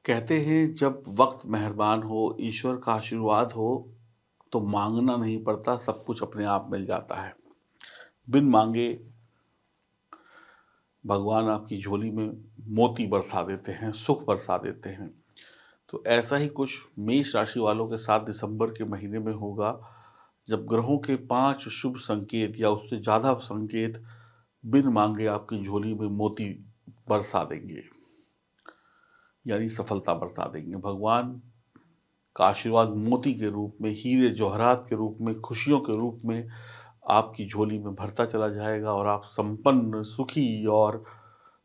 कहते हैं जब वक्त मेहरबान हो, ईश्वर का आशीर्वाद हो, तो माँगना नहीं पड़ता, सब कुछ अपने आप मिल जाता है। बिन माँगे भगवान आपकी झोली में मोती बरसा देते हैं, सुख बरसा देते हैं। तो ऐसा ही कुछ मेष राशि वालों के साथ दिसंबर के महीने में होगा, जब ग्रहों के 5 शुभ संकेत या उससे ज़्यादा संकेत बिन माँगे आपकी झोली में मोती बरसा देंगे, यानी सफलता बरसा देंगे। भगवान का आशीर्वाद मोती के रूप में, हीरे जवाहरात के रूप में, खुशियों के रूप में आपकी झोली में भरता चला जाएगा और आप संपन्न, सुखी और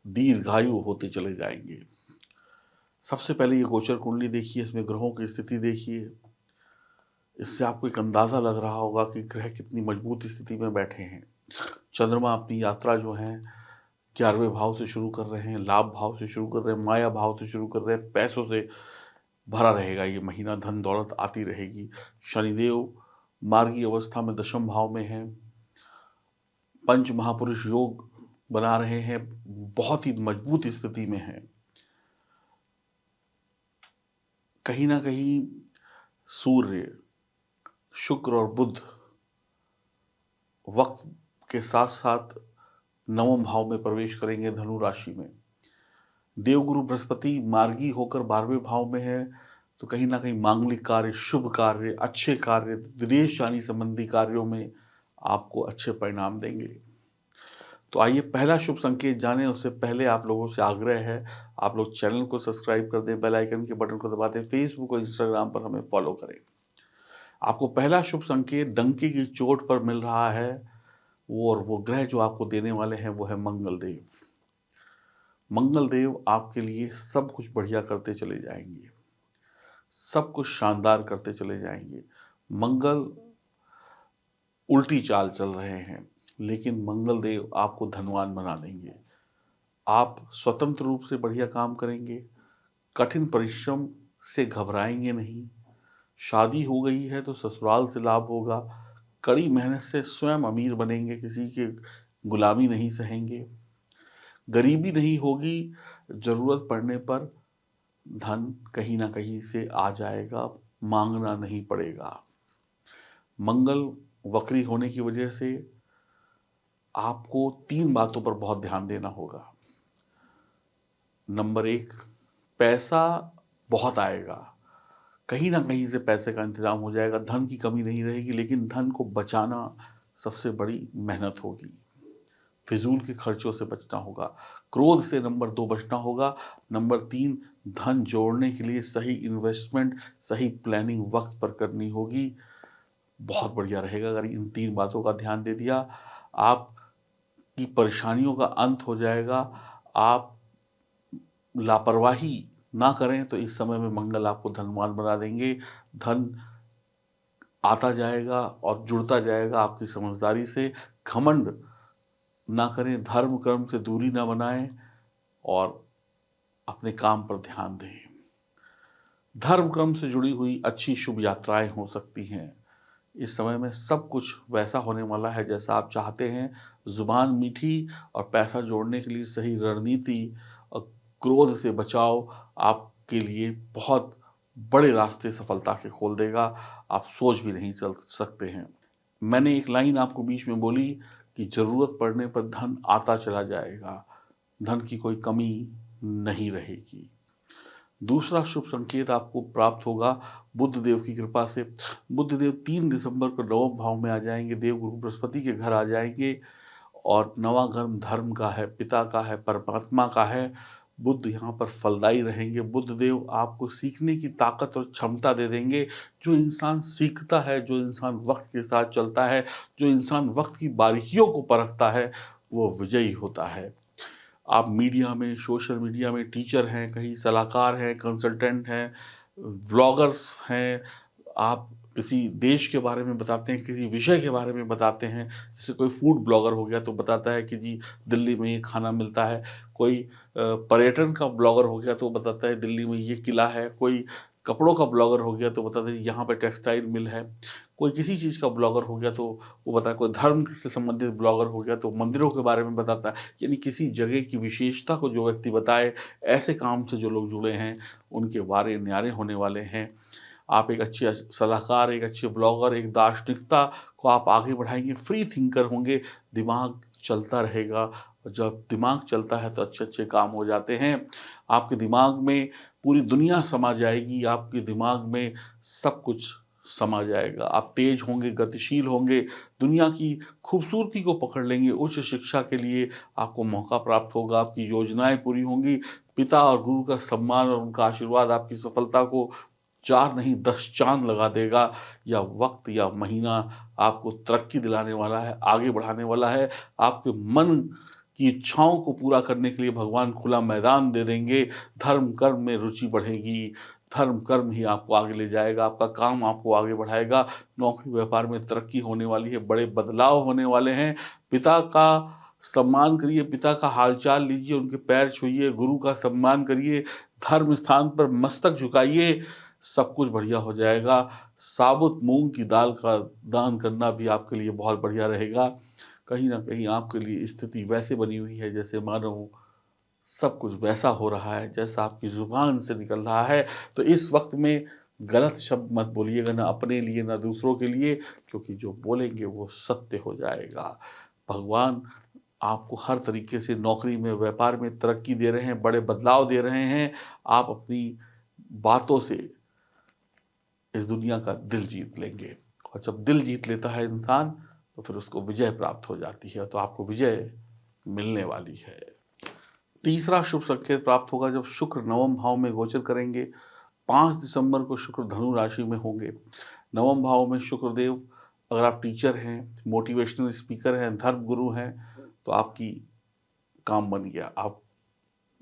दीर्घायु होते चले जाएँगे। सबसे पहले ये गोचर कुंडली देखिए, इसमें ग्रहों की स्थिति देखिए। इससे आपको एक अंदाज़ा लग रहा होगा कि ग्रह कितनी मजबूत स्थिति में बैठे हैं। चंद्रमा अपनी यात्रा जो है 11वें भाव से शुरू कर रहे हैं, लाभ भाव से शुरू कर रहे हैं, माया भाव से शुरू कर रहे हैं, पैसों से भरा रहेगा ये महीना, धन दौलत आती रहेगी। शनिदेव मार्गी अवस्था में दशम भाव में हैं, पंच महापुरुष योग बना रहे हैं, बहुत ही मजबूत स्थिति में हैं। कहीं न कहीं सूर्य, शुक्र और बुध वक़्त के साथ-साथ नवम भाव में प्रवेश करेंगे धनु राशि में। देवगुरु बृहस्पति मार्गी होकर 12वें भाव में है, तो कहीं न कहीं मांगलिक कार्य, शुभ कार्य, अच्छे कार्य, विदेश जाने संबंधी कार्यों में आपको अच्छे परिणाम देंगे। तो आइए पहला शुभ संकेत जानें, उससे पहले आप लोगों से आग्रह है, आप लोग चैनल को सब्सक्राइब कर दें, बेल आइकन के बटन को दबा दें, फेसबुक और इंस्टाग्राम पर हमें फॉलो करें। आपको पहला शुभ संकेत डंके की चोट पर मिल रहा है, वो ग्रह जो आपको देने वाले हैं वो है मंगल देव। मंगल देव आपके लिए सब कुछ बढ़िया करते चले जाएँगे, सब कुछ शानदार करते चले जाएँगे। मंगल उल्टी चाल चल रहे हैं, लेकिन मंगल देव आपको धनवान बना देंगे। आप स्वतंत्र रूप से बढ़िया काम करेंगे, कठिन परिश्रम से घबराएँगे नहीं। शादी हो गई है तो ससुराल से लाभ होगा, कड़ी मेहनत से स्वयं अमीर बनेंगे, किसी की गुलामी नहीं सहेंगे। गरीबी नहीं होगी, ज़रूरत पड़ने पर धन कहीं न कहीं से आ जाएगा, माँगना नहीं पड़ेगा। मंगल वक्री होने की वजह से आपको 3 बातों पर बहुत ध्यान देना होगा। नंबर 1, पैसा बहुत आएगा, कहीं न कहीं से पैसे का इंतज़ाम हो जाएगा, धन की कमी नहीं रहेगी, लेकिन धन को बचाना सबसे बड़ी मेहनत होगी। फिज़ूल के खर्चों से बचना होगा, क्रोध से नंबर 2 बचना होगा, नंबर 3 धन जोड़ने के लिए सही इन्वेस्टमेंट, सही प्लानिंग वक़्त पर करनी होगी। बहुत बढ़िया रहेगा अगर इन 3 बातों का ध्यान दे दिया, आपकी परेशानियों का अंत हो जाएगा। आप लापरवाही ना करें तो इस समय में मंगल आपको धनवान बना देंगे। धन आता जाएगा और जुड़ता जाएगा आपकी समझदारी से। घमंड ना करें, धर्म कर्म से दूरी ना बनाएँ और अपने काम पर ध्यान दें। धर्म कर्म से जुड़ी हुई अच्छी शुभ यात्राएँ हो सकती हैं। इस समय में सब कुछ वैसा होने वाला है जैसा आप चाहते हैं। ज़ुबान मीठी और पैसा जोड़ने के लिए सही रणनीति और क्रोध से बचाव आपके लिए बहुत बड़े रास्ते सफलता के खोल देगा। आप सोच भी नहीं चल सकते हैं। मैंने एक लाइन आपको बीच में बोली कि ज़रूरत पड़ने पर धन आता चला जाएगा, धन की कोई कमी नहीं रहेगी। दूसरा शुभ संकेत आपको प्राप्त होगा बुध देव की कृपा से। बुध देव 3 दिसंबर को नवम भाव में आ जाएँगे, देवगुरु बृहस्पति के घर आ जाएँगे और नवां घर धर्म का है, पिता का है, परमात्मा का है। बुध यहाँ पर फलदायी रहेंगे। बुध देव आपको सीखने की ताकत और क्षमता दे देंगे। जो इंसान सीखता है, जो इंसान वक़्त के साथ चलता है, जो इंसान वक़्त की बारीकियों को परखता है, वो विजयी होता है। आप मीडिया में, सोशल मीडिया में टीचर हैं, कहीं सलाहकार हैं, कंसल्टेंट हैं, व्लॉगर्स हैं, आप किसी देश के बारे में बताते हैं, किसी विषय के बारे में बताते हैं। जैसे कोई फूड ब्लॉगर हो गया तो बताता है कि जी दिल्ली में ये खाना मिलता है। कोई पर्यटन का ब्लॉगर हो गया तो बताता है दिल्ली में ये किला है। कोई कपड़ों का ब्लॉगर हो गया तो बताता है यहाँ पे टेक्सटाइल मिल है। कोई किसी चीज़ का ब्लॉगर हो गया तो वो बताए, कोई धर्म से संबंधित ब्लॉगर हो गया तो मंदिरों के बारे में बताता है। यानी किसी जगह की विशेषता को जो व्यक्ति बताए, ऐसे काम से जो लोग जुड़े हैं, उनके वारे न्यारे होने वाले हैं। आप एक अच्छे सलाहकार, एक अच्छे ब्लॉगर, एक दार्शनिकता को आप आगे बढ़ाएँगे, फ्री थिंकर होंगे, दिमाग चलता रहेगा और जब दिमाग चलता है तो अच्छे-अच्छे काम हो जाते हैं। आपके दिमाग में पूरी दुनिया समा जाएगी, आपके दिमाग में सब कुछ समा जाएगा। आप तेज़ होंगे, गतिशील होंगे, दुनिया की खूबसूरती को पकड़ लेंगे। उच्च शिक्षा के लिए आपको मौका प्राप्त होगा, आपकी योजनाएँ पूरी होंगी। पिता और गुरु का सम्मान और उनका आशीर्वाद आपकी सफलता को 4 नहीं 10 चाँद लगा देगा। या वक़्त या महीना आपको तरक्की दिलाने वाला है, आगे बढ़ाने वाला है। आपके मन की इच्छाओं को पूरा करने के लिए भगवान खुला मैदान दे देंगे। धर्म कर्म में रुचि बढ़ेगी, धर्म कर्म ही आपको आगे ले जाएगा, आपका काम आपको आगे बढ़ाएगा। नौकरी व्यापार में तरक्की होने वाली है, बड़े बदलाव होने वाले हैं। पिता का सम्मान करिए, पिता का हाल-चाल लीजिए, उनके पैर छूइए, गुरु का सम्मान करिए, धर्म स्थान पर मस्तक झुकाइए, सब कुछ बढ़िया हो जाएगा। साबुत मूँग की दाल का दान करना भी आपके लिए बहुत बढ़िया रहेगा। कहीं न कहीं आपके लिए स्थिति वैसे बनी हुई है जैसे मानो सब कुछ वैसा हो रहा है जैसा आपकी ज़ुबान से निकल रहा है। तो इस वक़्त में गलत शब्द मत बोलिएगा, ना अपने लिए ना दूसरों के लिए, क्योंकि जो बोलेंगे वो सत्य हो जाएगा। भगवान आपको हर तरीके से नौकरी में, व्यापार में तरक्की दे रहे हैं, बड़े बदलाव दे रहे हैं। आप अपनी बातों से इस दुनिया का दिल जीत लेंगे और जब दिल जीत लेता है इंसान, तो फिर उसको विजय प्राप्त हो जाती है, तो आपको विजय मिलने वाली है। तीसरा शुभ संकेत प्राप्त होगा जब शुक्र नवम भाव में गोचर करेंगे। 5 दिसंबर को शुक्र धनु राशि में होंगे। नवम भाव में शुक्रदेव, अगर आप टीचर हैं, मोटिवेशनल स्पीकर हैं, धर्म गुरु हैं, तो आपकी काम बन गया। आप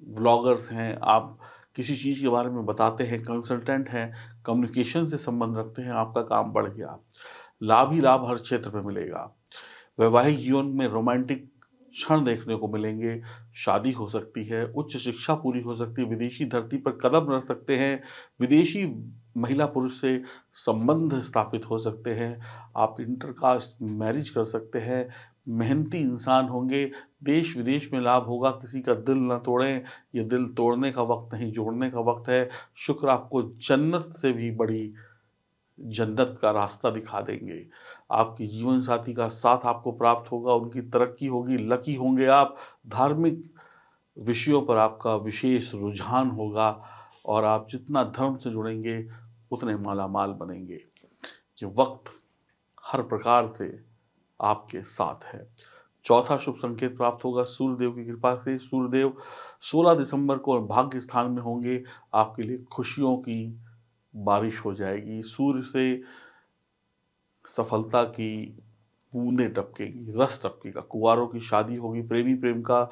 व्लॉगर्स हैं, आप किसी चीज़ के बारे में बताते हैं, कंसल्टेंट हैं, कम्युनिकेशन से संबंध रखते हैं, आपका काम बढ़ गया। लाभ ही लाभ हर क्षेत्र में मिलेगा। वैवाहिक जीवन में रोमांटिक क्षण देखने को मिलेंगे, शादी हो सकती है, उच्च शिक्षा पूरी हो सकती है, विदेशी धरती पर कदम रख सकते हैं, विदेशी महिला पुरुष से संबंध स्थापित हो सकते हैं, आप इंटरकास्ट मैरिज कर सकते हैं, मेहनती इंसान होंगे, देश-विदेश में लाभ होगा, किसी का दिल ना तोड़ें, ये दिल तोड़ने का वक़्त नहीं, जोड़ने का वक़्त है। शुक्र आपको जन्नत से भी बड़ी जन्नत का रास्ता दिखा देंगे। आपकी जीवन साथी का साथ आपको प्राप्त होगा, उनकी तरक्की होगी, लकी होंगे आप। धार्मिक विषयों पर आपका विशेष रुझान होगा और आप जितना धर्म से जुड़ेंगे, उतने मालामाल बनेंगे। ये वक़्त हर प्रकार से आपके साथ है। चौथा शुभ संकेत प्राप्त होगा सूर्यदेव की कृपा से। सूर्यदेव 16 दिसंबर को भाग्य स्थान में होंगे, आपके लिए खुशियों की बारिश हो जाएगी। सूर्य से सफलता की बूंदें टपकेंगी, रस टपकेगा, कुँवारों की शादी होगी, प्रेमी प्रेमिका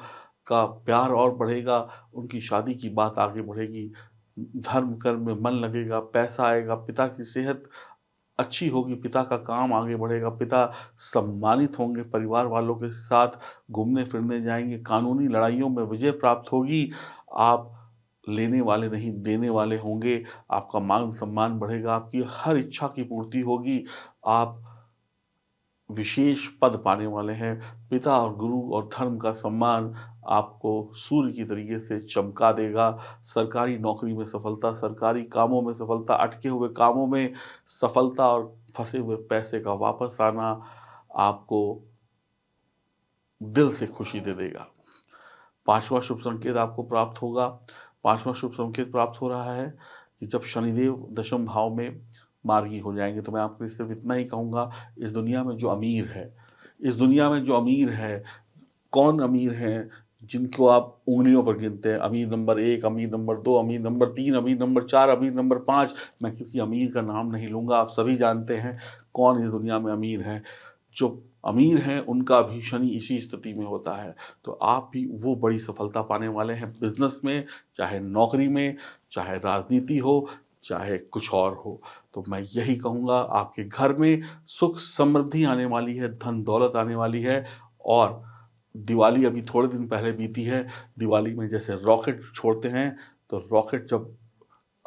का प्यार और बढ़ेगा, उनकी शादी की बात आगे बढ़ेगी, धर्म कर्म में मन लगेगा, पैसा आएगा, पिता की सेहत अच्छी होगी, पिता का काम आगे बढ़ेगा, पिता सम्मानित होंगे, परिवार वालों के साथ घूमने-फिरने जाएँगे, कानूनी लड़ाइयों में विजय प्राप्त होगी, आप लेने वाले नहीं देने वाले होंगे, आपका मान-सम्मान बढ़ेगा, आपकी हर इच्छा की पूर्ति होगी, आप विशेष पद पाने वाले हैं। पिता और गुरु और धर्म का सम्मान आपको सूर्य की तरीके से चमका देगा। सरकारी नौकरी में सफलता, सरकारी कामों में सफलता, अटके हुए कामों में सफलता और फँसे हुए पैसे का वापस आना आपको दिल से खुशी दे देगा। 5वाँ शुभ संकेत आपको प्राप्त होगा। 5वाँ शुभ संकेत प्राप्त हो रहा है कि जब शनिदेव दशम भाव में मार्गी हो जाएँगे, तो मैं आपको सिर्फ़ इतना ही कहूँगा, इस दुनिया में जो अमीर है, इस दुनिया में जो अमीर है, कौन अमीर हैं जिनको आप उँगलियों पर गिनते हैं? अमीर नंबर 1, अमीर नंबर 2, अमीर नंबर 3, अमीर नंबर 4, अमीर नंबर 5। मैं किसी अमीर का नाम नहीं लूँगा, आप सभी जानते हैं कौन इस दुनिया में अमीर हैं। जो अमीर हैं उनका भी शनि इसी स्थिति में होता है। तो आप भी वो बड़ी सफलता पाने वाले हैं बिज़नेस में, चाहे नौकरी में, चाहे राजनीति हो, चाहे कुछ और हो। तो मैं यही कहूँगा, आपके घर में सुख समृद्धि आने वाली है, धन-दौलत आने वाली है और दिवाली अभी थोड़े दिन पहले बीती है। दिवाली में जैसे रॉकेट छोड़ते हैं, तो रॉकेट जब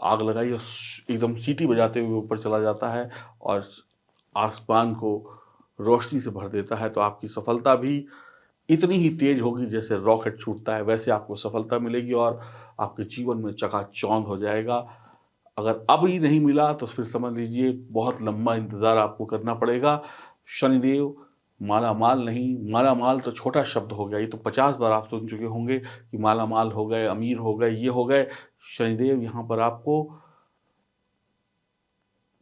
आग लगाई और एकदम सीटी बजाते हुए ऊपर चला जाता है और आसमान को रोशनी से भर देता है, तो आपकी सफलता भी इतनी ही तेज होगी जैसे रॉकेट छूटता है, वैसे आपको सफलता मिलेगी और आपके जीवन में चकाचौंध हो जाएगा। अगर अब ही नहीं मिला तो फिर समझ लीजिए बहुत लंबा इंतज़ार आपको करना पड़ेगा। शनिदेव मालामाल नहीं, मालामाल तो छोटा शब्द हो गया, ये तो 50 बार आप सुन चुके होंगे कि मालामाल हो गए, अमीर हो गए, ये हो गए। शनिदेव यहाँ पर आपको,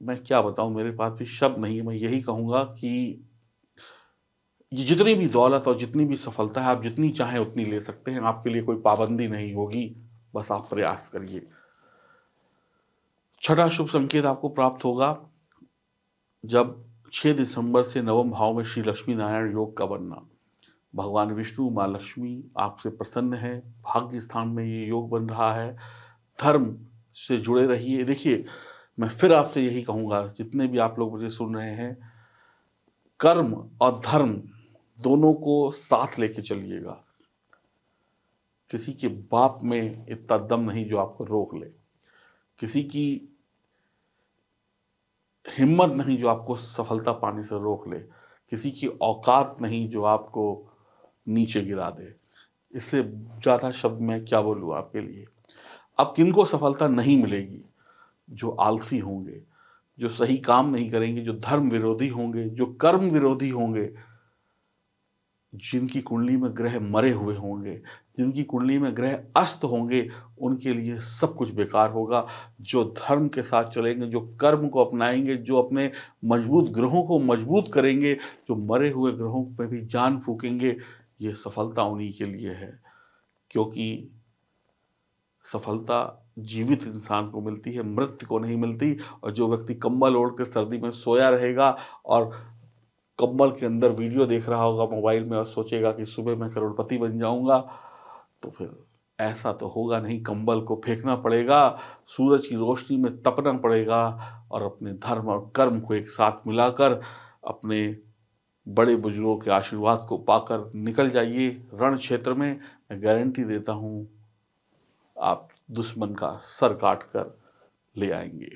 मैं क्या बताऊँ, मेरे पास भी शब्द नहीं है। मैं यही कहूँगा कि ये जितनी भी दौलत और जितनी भी सफलता है, आप जितनी चाहें उतनी ले सकते हैं, आपके लिए कोई पाबंदी नहीं होगी, बस आप प्रयास करिए। छठा शुभ संकेत आपको प्राप्त होगा जब 6 दिसंबर से नवम भाव में श्री लक्ष्मी नारायण योग का बनना। भगवान विष्णु, माँ लक्ष्मी आपसे प्रसन्न हैं, भाग्य स्थान में ये योग बन रहा है। धर्म से जुड़े रहिए। देखिए, मैं फिर आपसे यही कहूँगा, जितने भी आप लोग मुझे सुन रहे हैं, कर्म और धर्म दोनों को साथ लेके चलिएगा। किसी के बाप में इतना दम नहीं जो आपको रोक ले, किसी की हिम्मत नहीं जो आपको सफलता पाने से रोक ले, किसी की औकात नहीं जो आपको नीचे गिरा दे। इससे ज़्यादा शब्द मैं क्या बोलूँ आपके लिए। अब किनको सफलता नहीं मिलेगी? जो आलसी होंगे, जो सही काम नहीं करेंगे, जो धर्म विरोधी होंगे, जो कर्म विरोधी होंगे, जिनकी कुंडली में ग्रह मरे हुए होंगे, जिनकी कुंडली में ग्रह अस्त होंगे, उनके लिए सब कुछ बेकार होगा। जो धर्म के साथ चलेंगे, जो कर्म को अपनाएँगे, जो अपने मजबूत ग्रहों को मजबूत करेंगे, जो मरे हुए ग्रहों पे भी जान फूँकेंगे, ये सफलता उन्हीं के लिए है। क्योंकि सफलता जीवित इंसान को मिलती है, मृत को नहीं मिलती। और जो व्यक्ति कंबल ओढ़ कर सर्दी में सोया रहेगा और कंबल के अंदर वीडियो देख रहा होगा मोबाइल में और सोचेगा कि सुबह मैं करोड़पति बन जाऊँगा, तो फिर ऐसा तो होगा नहीं। कंबल को फेंकना पड़ेगा, सूरज की रोशनी में तपना पड़ेगा और अपने धर्म और कर्म को एक साथ मिलाकर अपने बड़े बुजुर्गों के आशीर्वाद को पाकर निकल जाइए रण क्षेत्र में। मैं गारंटी देता हूँ, आप दुश्मन का सर काट कर ले आएँगे।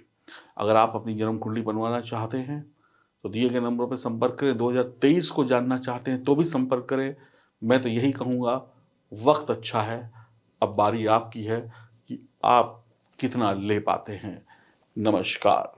अगर आप अपनी जन्म कुंडली बनवाना चाहते हैं, तो दिए गए नंबरों पे संपर्क करें। 2023 को जानना चाहते हैं तो भी संपर्क करें। मैं तो यही कहूँगा, वक़्त अच्छा है, अब बारी आपकी है कि आप कितना ले पाते हैं। नमस्कार।